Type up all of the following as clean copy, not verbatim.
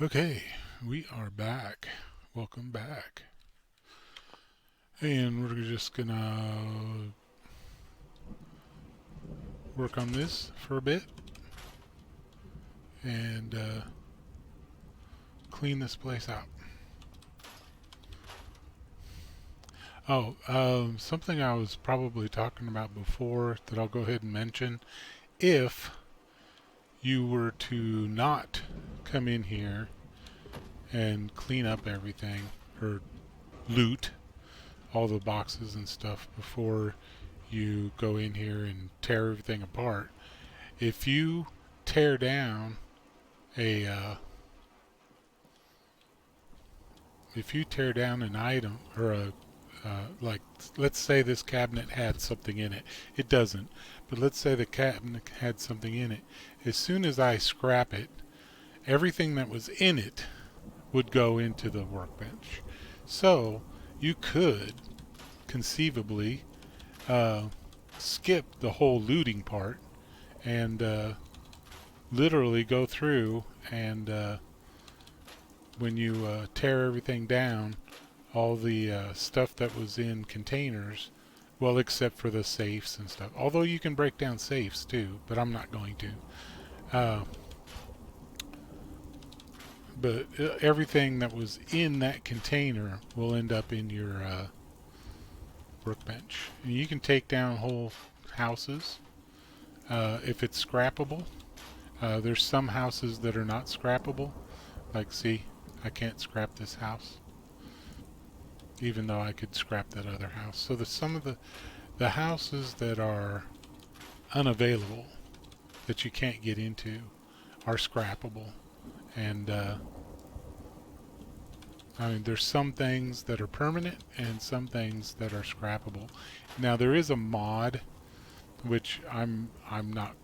Okay, we are back. Welcome back. And we're just gonna work on this for a bit and clean this place out. Oh, something I was probably talking about before that I'll go ahead and mention. If you were to not come in here and clean up everything or loot all the boxes and stuff before you go in here and tear everything apart, if you tear down a if you tear down an item or a like, let's say this cabinet had something in it. It doesn't, but let's say the cabinet had something in it. As soon as I scrap it, everything that was in it would go into the workbench. So you could conceivably uh, skip the whole looting part and literally go through and when you tear everything down, all the stuff that was in containers, well, except for the safes and stuff. Although you can break down safes too, but I'm not going to. Uh, but everything that was in that container will end up in your workbench. And you can take down whole houses if it's scrappable. There's some houses that are not scrappable. Like, see, I can't scrap this house, even though I could scrap that other house. So some of the houses that are unavailable, that you can't get into, are scrappable. And I mean, there's some things that are permanent and some things that are scrappable. Now there is a mod which I'm not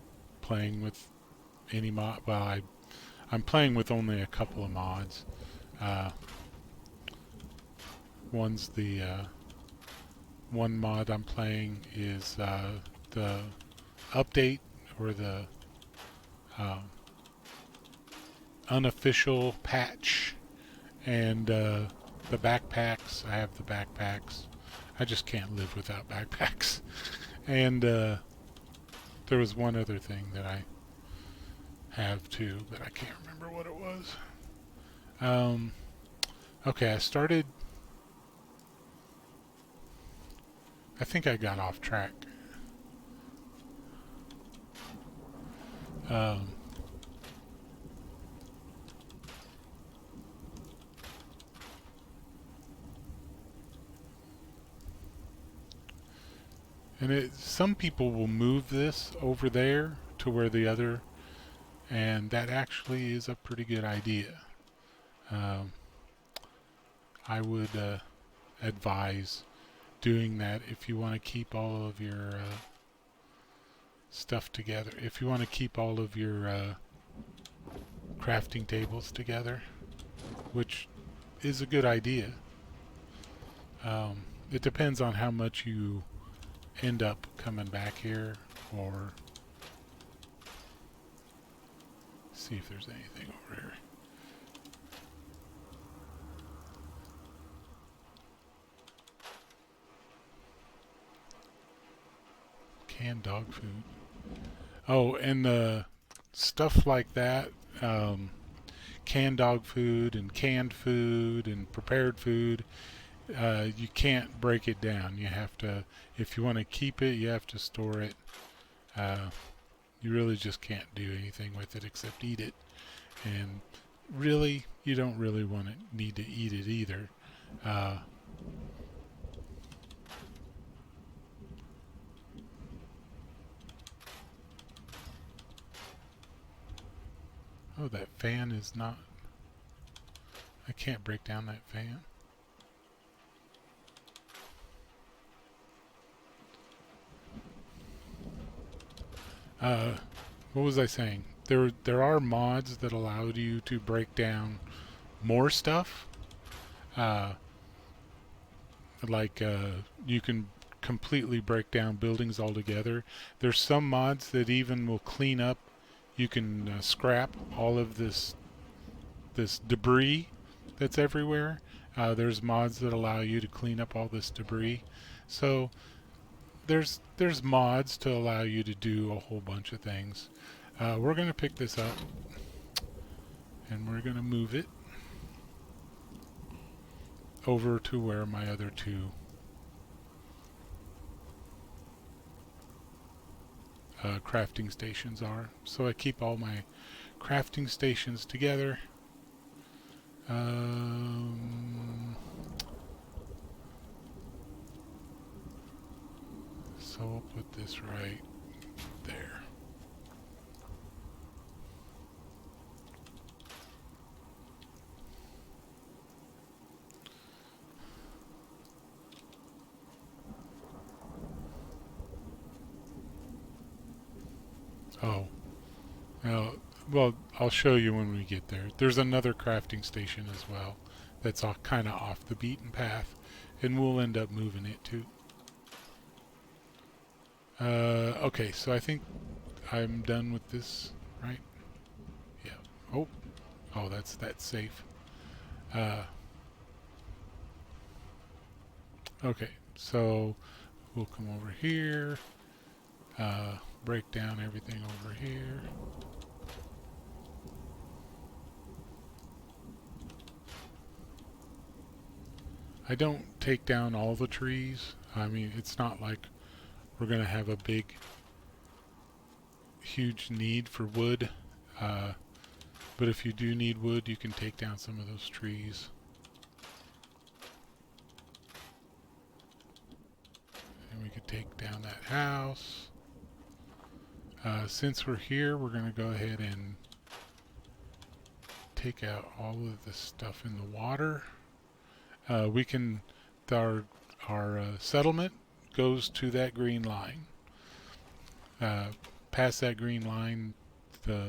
playing with any mod. Well, I'm playing with only a couple of mods. Uh, one's the one mod I'm playing is the update or the uh, unofficial patch, and the backpacks. I have the backpacks. I just can't live without backpacks. And there was one other thing that I have too, but I can't remember what it was. Um, okay, I started. I think I got off track. Um, some people will move this over there to where the other, and that actually is a pretty good idea. Um, I would advise doing that if you want to keep all of your stuff together. If you want to keep all of your crafting tables together, which is a good idea. It depends on how much you end up coming back here, or see if there's anything over here. Canned dog food. Oh, and the stuff like that, canned dog food and canned food and prepared food, you can't break it down. You have to, if you want to keep it, you have to store it. Uh, you really just can't do anything with it except eat it. And really, you don't really need to eat it either. Uh, oh, that fan is not. I can't break down that fan. Uh, what was I saying? There are mods that allow you to break down more stuff. Uh, like you can completely break down buildings altogether. There's some mods that even will clean up. You can scrap all of this this debris that's everywhere. There's mods that allow you to clean up all this debris. So there's mods to allow you to do a whole bunch of things. We're going to pick this up and we're going to move it over to where my other two crafting stations are. So I keep all my crafting stations together. So we'll put this right there. Oh, well, I'll show you when we get there. There's another crafting station as well that's kind of off the beaten path, and we'll end up moving it too. Okay, so I think I'm done with this, right? Yeah. Oh, that's safe. Okay, so we'll come over here, break down everything over here. I don't take down all the trees. I mean, it's not like we're going to have a big, huge need for wood. But if you do need wood, you can take down some of those trees. And we could take down that house. Since we're here, we're going to go ahead and take out all of the stuff in the water. We can, our settlement goes to that green line. Past that green line, the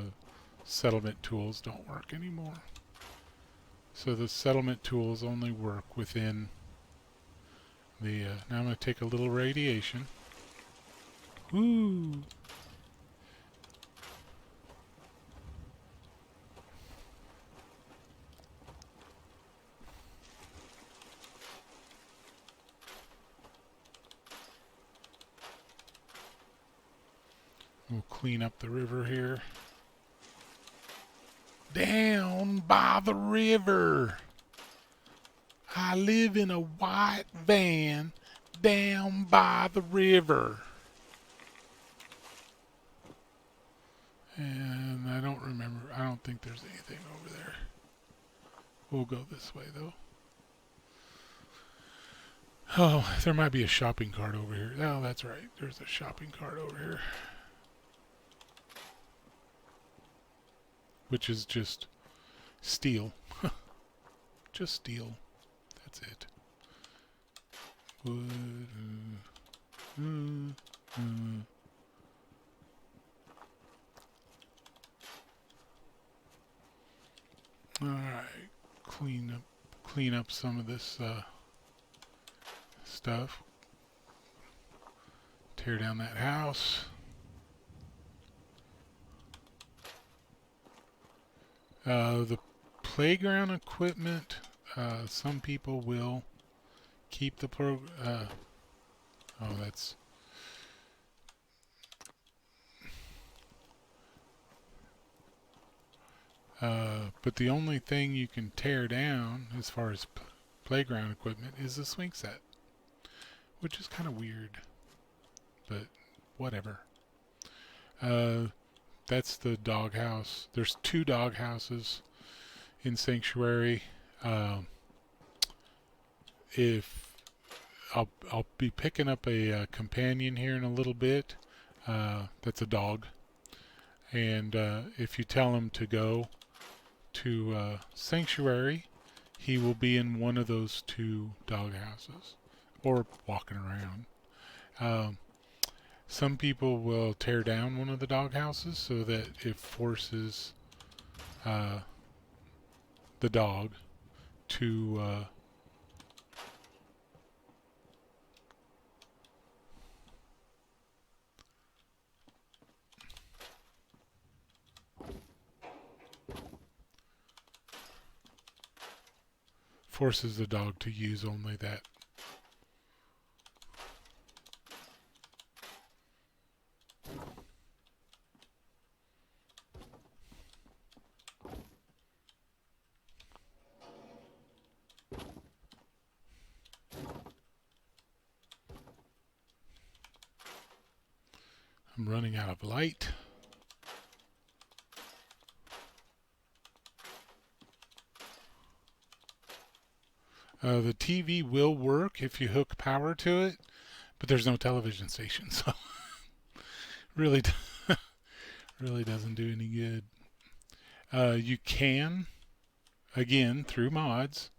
settlement tools don't work anymore. So the settlement tools only work within the, now I'm going to take a little radiation. Woo! We'll clean up the river here. Down by the river, I live in a white van down by the river. And I don't remember, I don't think there's anything over there. We'll go this way though. Oh, there might be a shopping cart over here. Oh, that's right. There's a shopping cart over here. Which is just steel. Just steel. That's it. Wood. Alright. Clean up some of this stuff. Tear down that house. The playground equipment, some people will keep the oh, that's... but the only thing you can tear down as far as playground equipment is the swing set, which is kind of weird, but whatever. That's the doghouse. There's 2 doghouses in Sanctuary. If I'll be picking up a companion here in a little bit. That's a dog, and if you tell him to go to Sanctuary, he will be in one of those 2 doghouses, or walking around. Some people will tear down one of the doghouses so that it forces the dog to forces the dog to use only that. I'm running out of light. The TV will work if you hook power to it, but there's no television station, so really, really doesn't do any good. You can, again, through mods,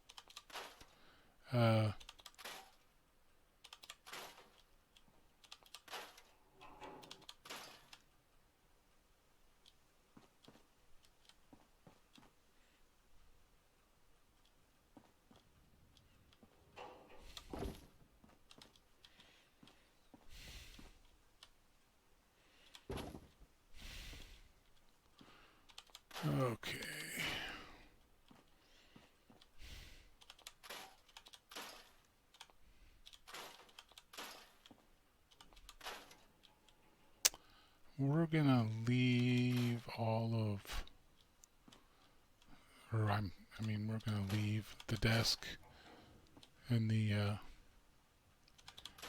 okay. We're gonna leave all of, or I mean, we're gonna leave the desk and the,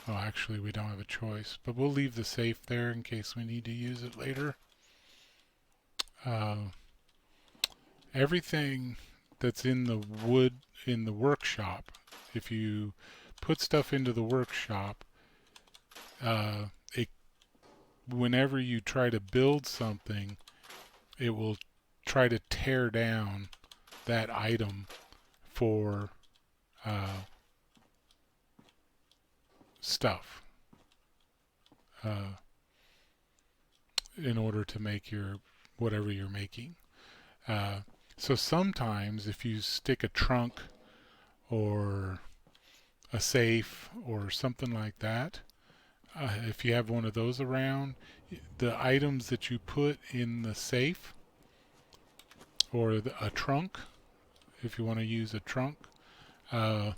oh, actually we don't have a choice, but we'll leave the safe there in case we need to use it later. Everything that's in the wood in the workshop, if you put stuff into the workshop, whenever you try to build something, it will try to tear down that item for stuff in order to make your whatever you're making. So sometimes if you stick a trunk or a safe or something like that, if you have one of those around, the items that you put in the safe or a trunk, if you want to use a trunk, are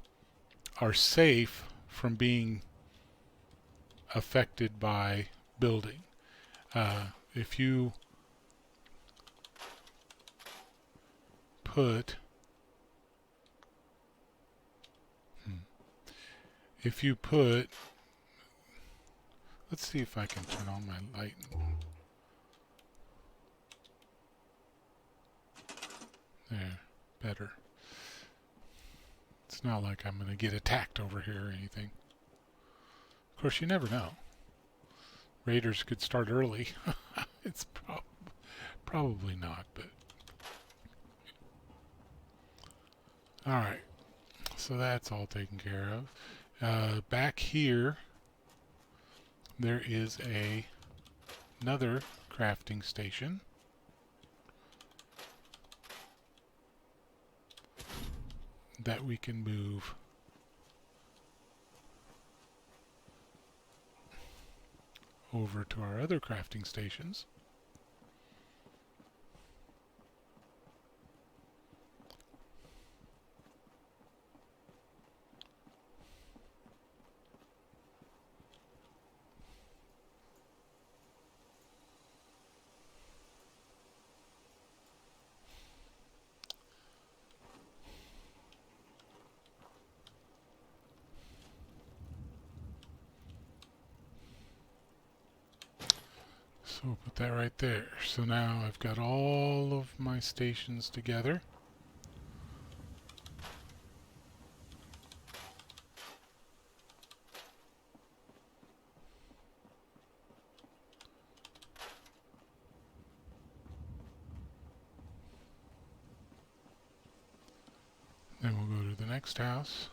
safe from being affected by building. If you put let's see if I can turn on my light. There, better. It's not like I'm going to get attacked over here or anything. Of course, you never know. Raiders could start early. It's probably not, but... Alright, so that's all taken care of. Back here, there is another crafting station. That we can move over to our other crafting stations. So we'll put that right there. So now I've got all of my stations together. Then we'll go to the next house.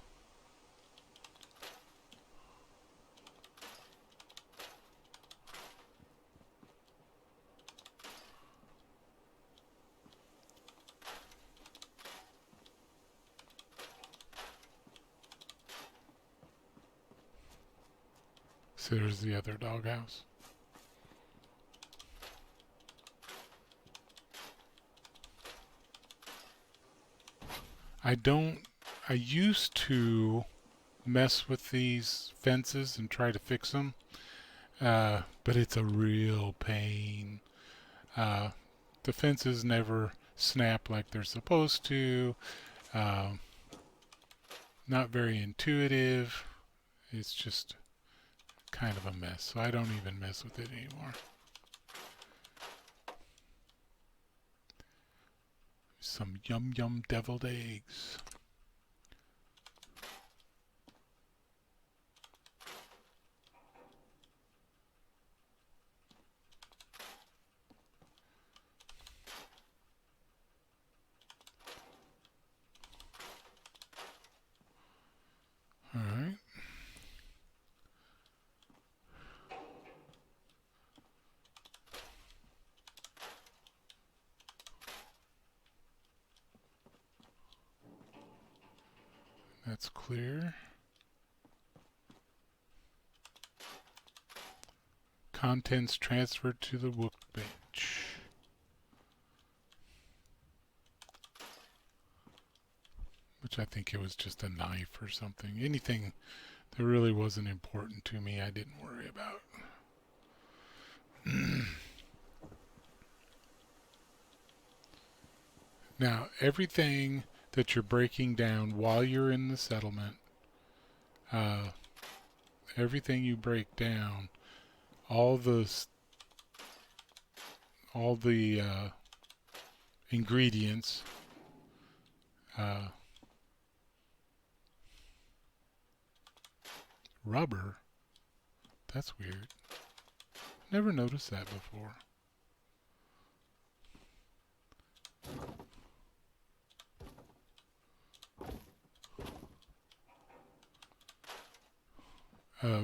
So there's the other doghouse. I used to mess with these fences and try to fix them, but it's a real pain. Uh, the fences never snap like they're supposed to. Uh, Not very intuitive. It's just kind of a mess, so I don't even mess with it anymore. Some yum yum deviled eggs. All right. That's clear. Contents transferred to the workbench. Which I think it was just a knife or something. Anything that really wasn't important to me, I didn't worry about. Now, everything that you're breaking down while you're in the settlement, uh, everything you break down, all the ingredients, uh, rubber. That's weird. Never noticed that before. Uh,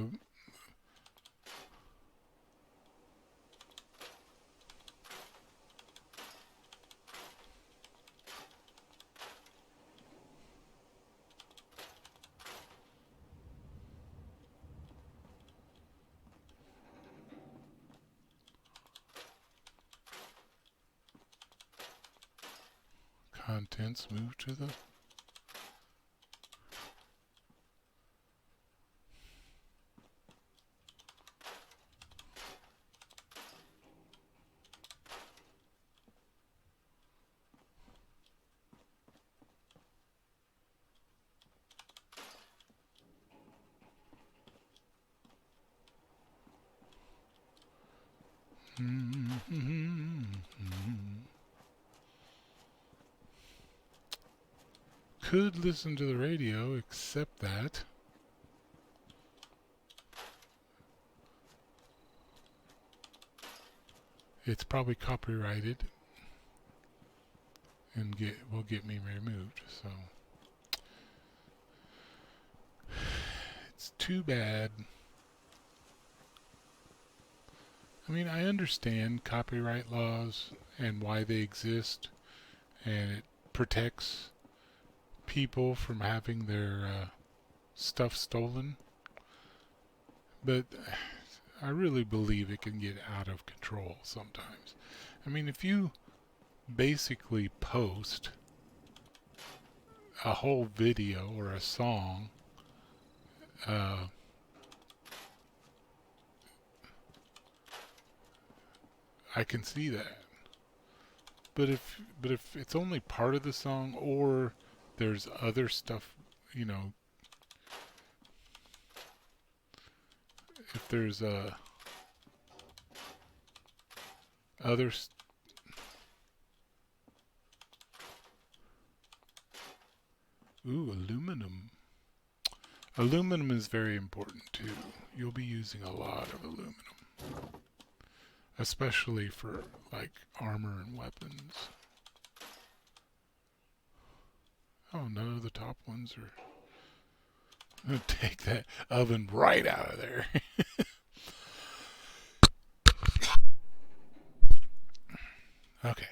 Contents move to the... Could listen to the radio, except that it's probably copyrighted and will get me removed. So it's too bad. I mean, I understand copyright laws and why they exist, and it protects people from having their stuff stolen, but I really believe it can get out of control sometimes. I mean, if you basically post a whole video or a song, I can see that. But if it's only part of the song, or there's other stuff, you know, if there's other aluminum. Aluminum is very important too. You'll be using a lot of aluminum, especially for like armor and weapons. Oh, none of the top ones are... I'm gonna take that oven right out of there. Okay.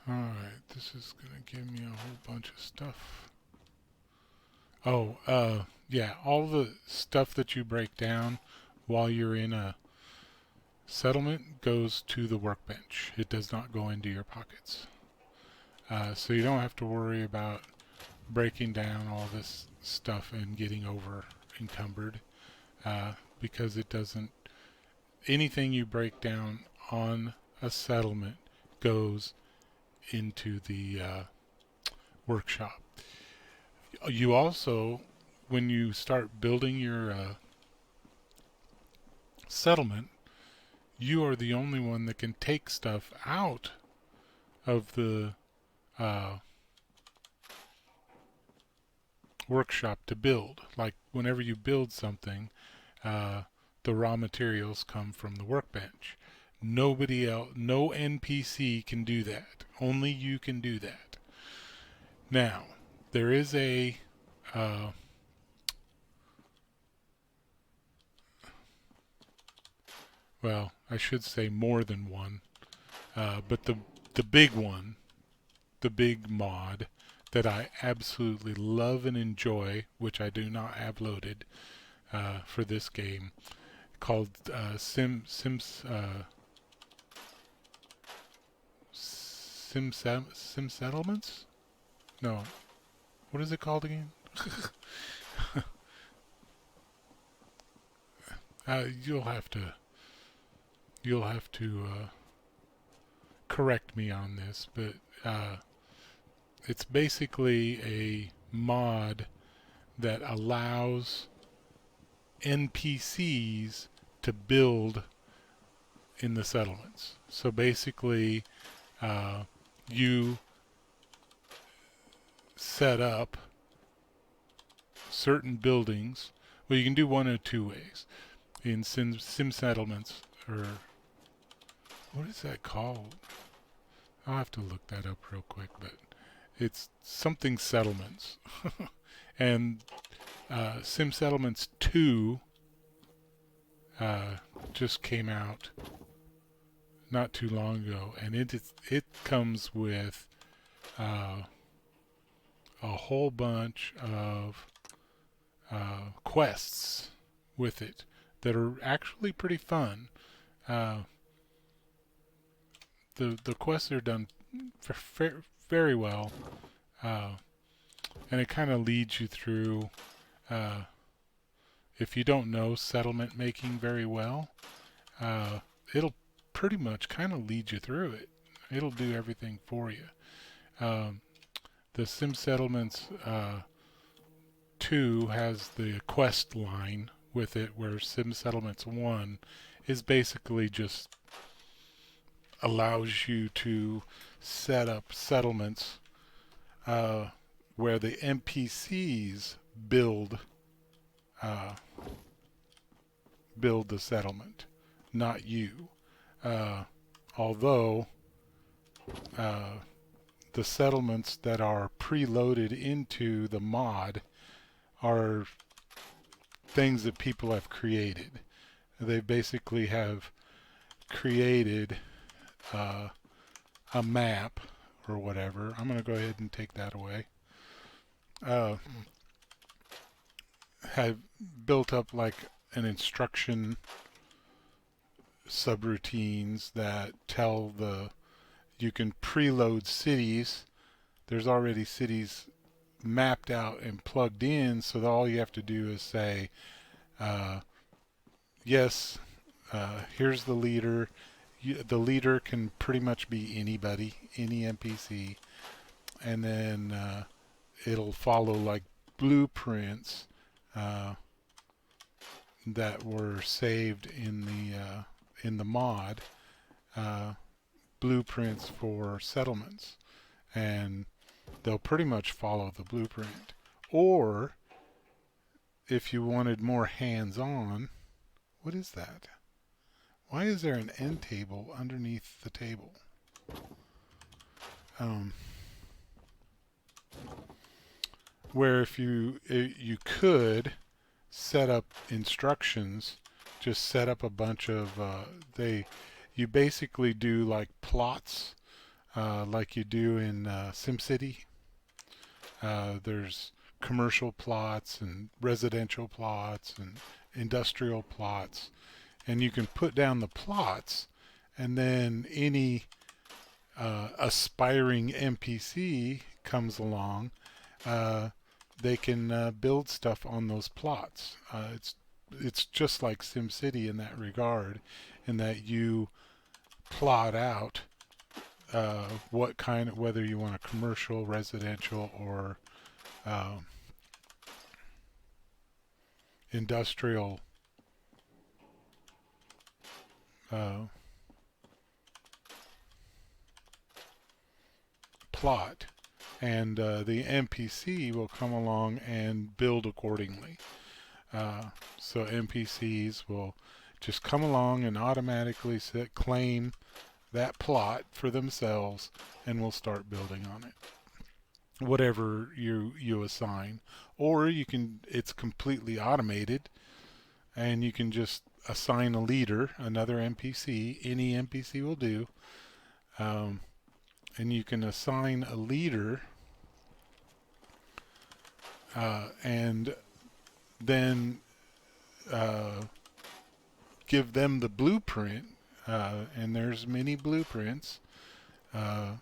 Alright, this is gonna give me a whole bunch of stuff. Oh, yeah, all the stuff that you break down while you're in a settlement goes to the workbench. It does not go into your pockets. So you don't have to worry about breaking down all this stuff and getting over encumbered, because it doesn't. Anything you break down on a settlement goes into the workshop. You also, when you start building your settlement, you are the only one that can take stuff out of the workshop to build. Like whenever you build something, the raw materials come from the workbench. Nobody else, no NPC can do that. Only you can do that. Now, there is a well, I should say more than one, but the big one, the big mod that I absolutely love and enjoy, which I do not have loaded for this game, called Sim Settlements? No, what is it called again? You'll have to correct me on this, but it's basically a mod that allows NPCs to build in the settlements. So basically, you set up certain buildings. Well, you can do one of two ways. In Sim Settlements, or what is that called? I'll have to look that up real quick, but it's something settlements. And Sim Settlements 2 just came out not too long ago, and it comes with a whole bunch of quests with it that are actually pretty fun. The quests are done very well, and it kind of leads you through. If you don't know settlement making very well, it'll pretty much kind of lead you through it. It'll do everything for you. The Sim Settlements 2 has the quest line with it, where Sim Settlements 1 is basically just allows you to set up settlements where the NPCs build the settlement, not you. Although the settlements that are preloaded into the mod are things that people have created. They basically have created a map or whatever. I'm going to go ahead and take that away. Have built up like an instruction subroutines that tell you can preload cities. There's already cities mapped out and plugged in, so that all you have to do is say, yes, here's the leader. The leader can pretty much be anybody, any NPC, and then it'll follow like blueprints that were saved in the mod, blueprints for settlements, and they'll pretty much follow the blueprint. Or if you wanted more hands-on, what is that? Why is there an end table underneath the table? Where if you could set up instructions, just set up a bunch of you basically do like plots like you do in SimCity. There's commercial plots and residential plots and industrial plots, and you can put down the plots, and then any aspiring NPC comes along, uh, they can build stuff on those plots. It's just like SimCity in that regard, in that you plot out what kind of, whether you want a commercial, residential, or uh, industrial uh, plot, and the NPC will come along and build accordingly. Uh, so NPCs will just come along and automatically claim that plot for themselves, and will start building on it. Whatever you assign, or you can, it's completely automated, and you can just assign a leader, another NPC. Any NPC will do, um, and you can assign a leader, and then uh, give them the blueprint. And there's many blueprints,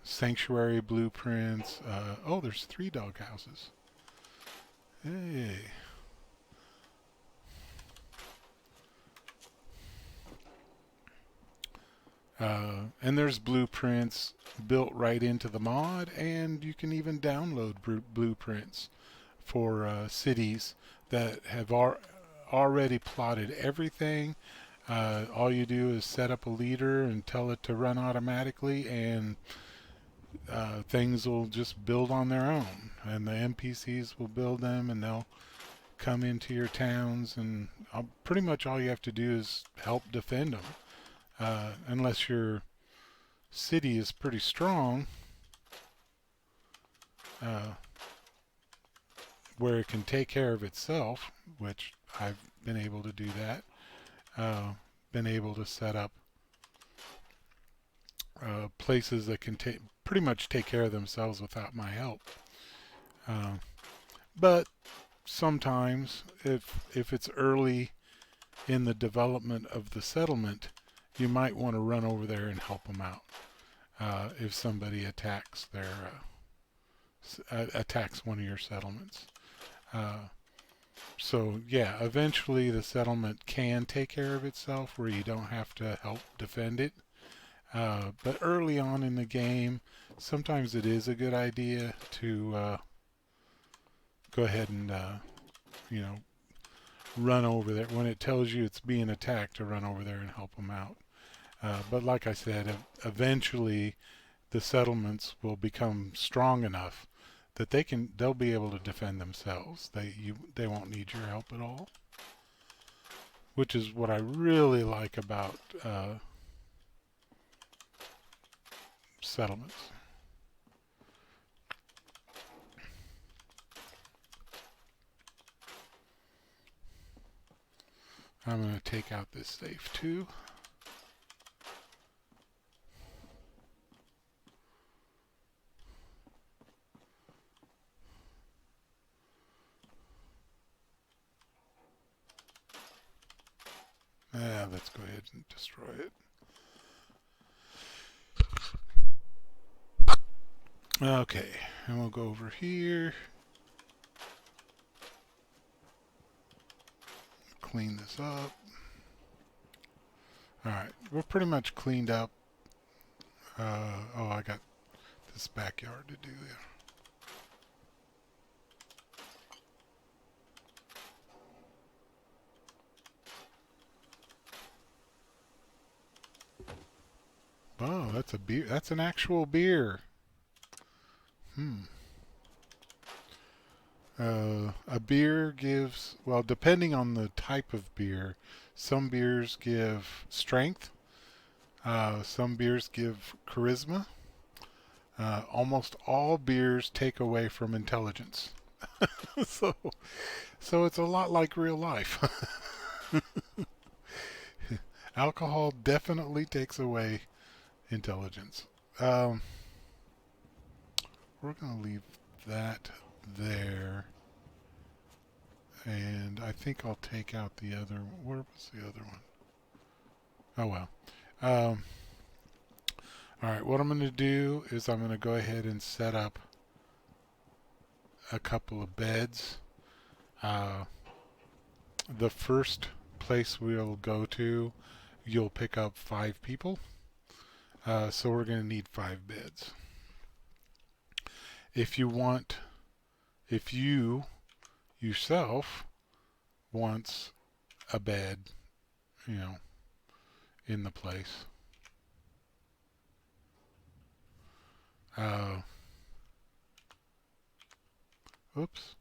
sanctuary blueprints. Oh, there's 3 dog houses. Hey. And there's blueprints built right into the mod, and you can even download blueprints for cities that have already plotted everything. All you do is set up a leader and tell it to run automatically, and things will just build on their own. And the NPCs will build them, and they'll come into your towns, and pretty much all you have to do is help defend them. Unless your city is pretty strong, uh, where it can take care of itself, which I've been able to do that. Been able to set up places that can pretty much take care of themselves without my help. Uh, but sometimes, if it's early in the development of the settlement, you might want to run over there and help them out. If somebody attacks attacks one of your settlements. So yeah, eventually the settlement can take care of itself, where you don't have to help defend it. But early on in the game, sometimes it is a good idea to go ahead and you know, run over there when it tells you it's being attacked, to run over there and help them out. But like I said, eventually the settlements will become strong enough that they'll be able to defend themselves. They won't need your help at all, which is what I really like about settlements. I'm going to take out this safe too. Let's go ahead and destroy it. Okay, and we'll go over here. Clean this up. Alright, we're pretty much cleaned up. Oh, I got this backyard to do there. Oh, that's a beer. That's an actual beer. A beer gives, well, depending on the type of beer, some beers give strength, some beers give charisma. Almost all beers take away from intelligence. so, so it's a lot like real life. Alcohol definitely takes away intelligence. we're going to leave that there. And I think I'll take out the other. Where was the other one? Oh well. Alright, what I'm going to do is I'm going to go ahead and set up a couple of beds. The first place we'll go to, you'll pick up 5 people. So we're going to need 5 beds. If you yourself wants a bed, in the place. Oops.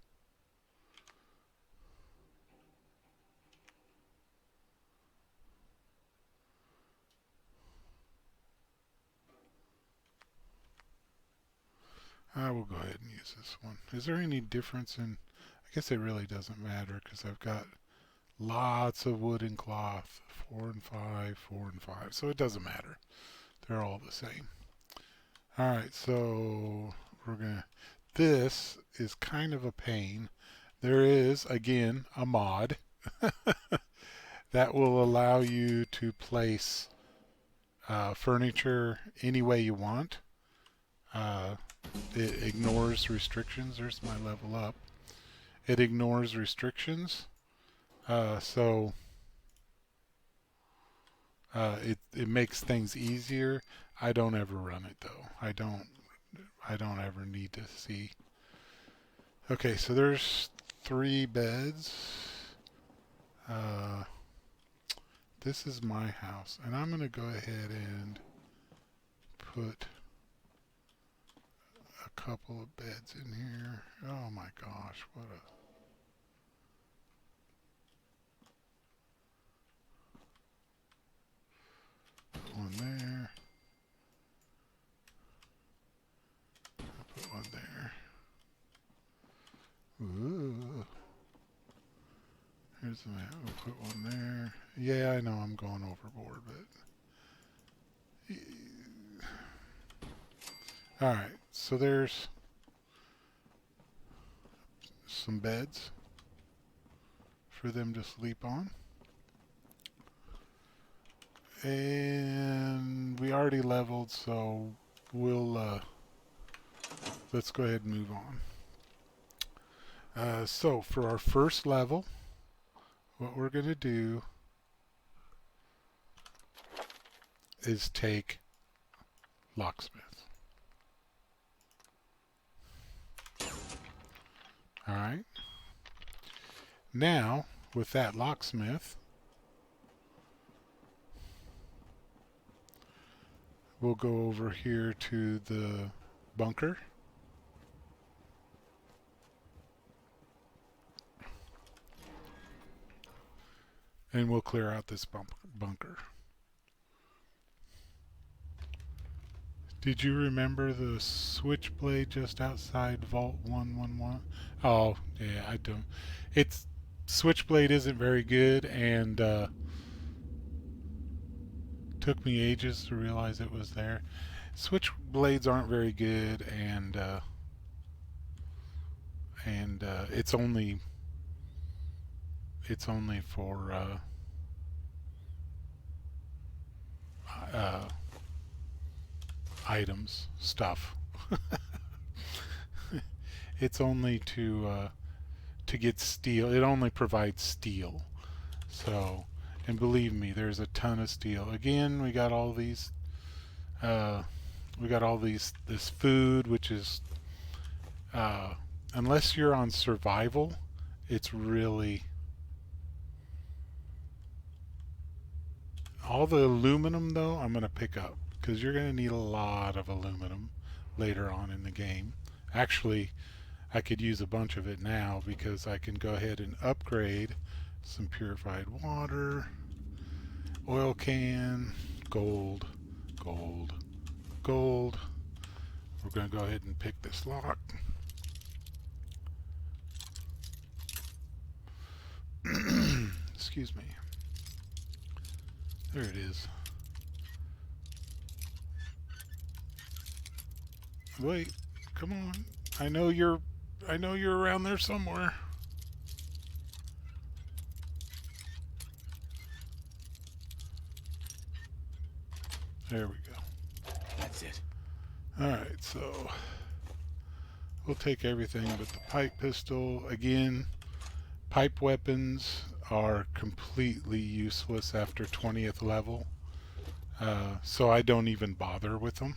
I will go ahead and use this one. Is there any difference in... I guess it really doesn't matter because I've got lots of wood and cloth. 4 and 5, 4 and 5. So it doesn't matter. They're all the same. Alright, so we're going to... This is kind of a pain. There is, again, a mod that will allow you to place furniture any way you want. It ignores restrictions. There's my level up. It ignores restrictions. So it makes things easier. I don't ever run it though. I don't ever need to see. Okay, so there's 3 beds. This is my house, and I'm going to go ahead and put a couple of beds in here. Oh my gosh, what a... Put one there. I'll put one there. Ooh. Here's the map. We'll put one there. Yeah, I know I'm going overboard, but... Alright, so there's some beds for them to sleep on. And we already leveled, so we'll let's go ahead and move on. So for our first level, what we're going to do is take locksmith. Alright. Now, with that locksmith, we'll go over here to the bunker. And we'll clear out this bunker. Did you remember the switchblade just outside Vault 111? Oh, yeah, I don't. It's... Switchblade isn't very good, and took me ages to realize it was there. Switchblades aren't very good, and it's only for items, stuff. It's only to get steel. It only provides steel. So, and believe me, there's a ton of steel. Again, we got all these. This food, which is unless you're on survival, it's really... All the aluminum, though, I'm going to pick up, because you're going to need a lot of aluminum later on in the game. Actually, I could use a bunch of it now, because I can go ahead and upgrade some purified water, oil can, gold, gold, gold. We're going to go ahead and pick this lock. Excuse me. There it is. Wait, Come on. I know you're around there somewhere. There we go. That's it. Alright, so we'll take everything but the pipe pistol. Again, pipe weapons are completely useless after 20th level. So I don't even bother with them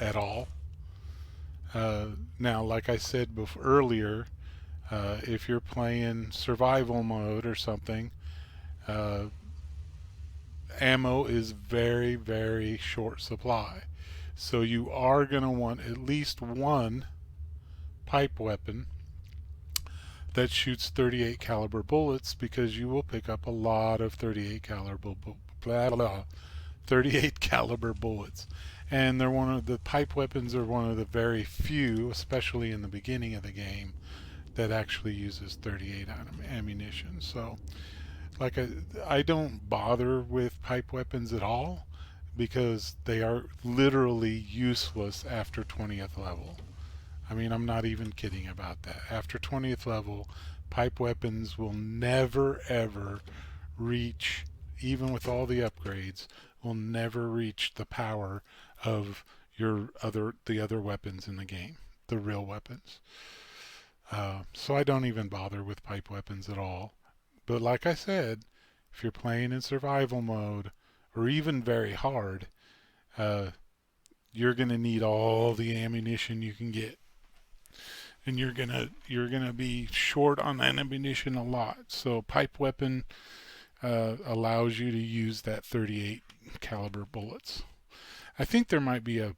at all. Now, like I said earlier, if you're playing survival mode or something, uh, ammo is very, very short supply. So you are going to want at least one pipe weapon that shoots 38 caliber bullets, because you will pick up a lot of 38 caliber 38 caliber bullets. And they're one of the pipe weapons are one of the very few, especially in the beginning of the game, that actually uses 38 ammunition. So like I don't bother with pipe weapons at all, because they are literally useless after 20th level. I mean, I'm not even kidding about that. After 20th level, pipe weapons will never ever reach, even with all the upgrades, will never reach the power of the other weapons in the game, the real weapons. So I don't even bother with pipe weapons at all. But like I said, if you're playing in survival mode or even very hard, uh, you're gonna need all the ammunition you can get, and you're gonna be short on ammunition a lot. So pipe weapon allows you to use that 38 caliber bullets. I think there might be a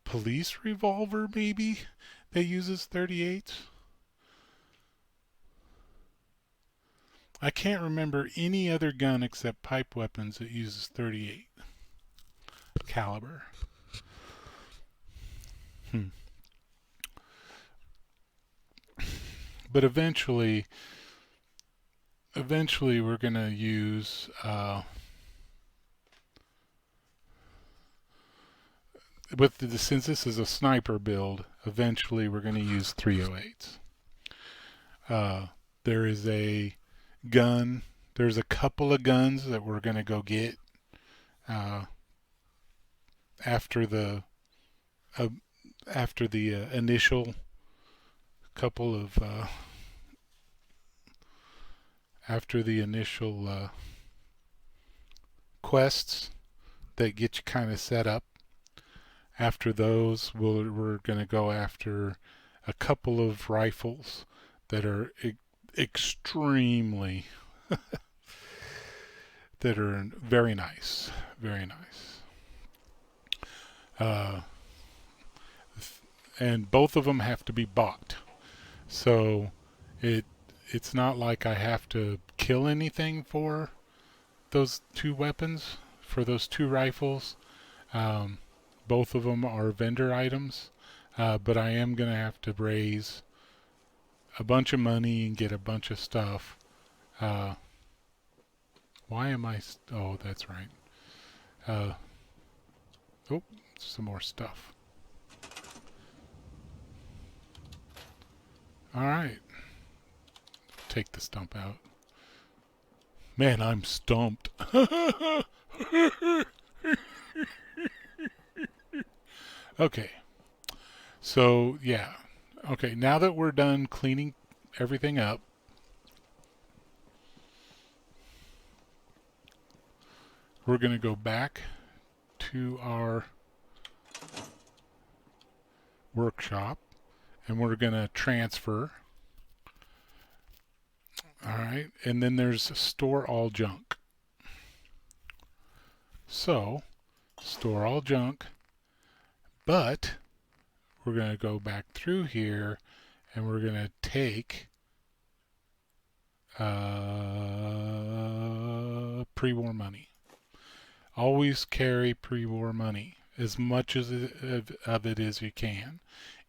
police revolver maybe that uses 38. I can't remember any other gun except pipe weapons that uses 38 caliber. Hmm. But eventually we're gonna use since this is a sniper build. Eventually we're gonna use 308s. There is a gun. There's a couple of guns that we're gonna go get uh, after the uh, initial couple of after the initial quests that get you kind of set up. After those, we're going to go after a couple of rifles that are extremely that are very nice, very nice. Uh, and both of them have to be bought. So it it's not like I have to kill anything for those two weapons, for those two rifles. Um, both of them are vendor items, but I am going to have to raise a bunch of money and get a bunch of stuff. Uh, why am I... Oh, that's right. Uh, oh, some more stuff. Alright. Take the stump out. Man, I'm stumped. Okay. So, yeah. Okay, now that we're done cleaning everything up, we're going to go back to our workshop and we're going to transfer. Alright, and then there's store all junk. So, store all junk, but we're going to go back through here and we're going to take pre-war money. Always carry pre-war money, as much of it as you can.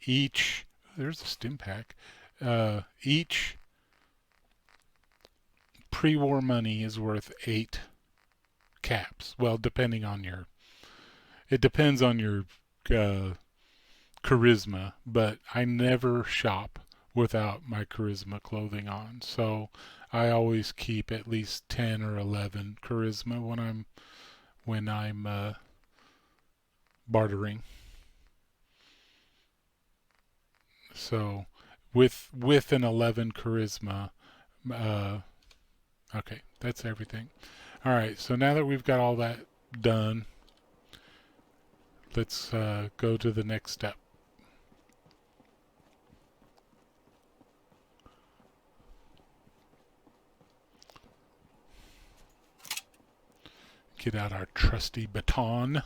There's a stim pack. Each pre-war money is worth 8 caps. Well, it depends on your charisma, but I never shop without my charisma clothing on. So I always keep at least 10 or 11 charisma when I'm bartering. So with an 11 charisma, uh, okay, that's everything. All right, so now that we've got all that done, let's go to the next step. Get out our trusty baton.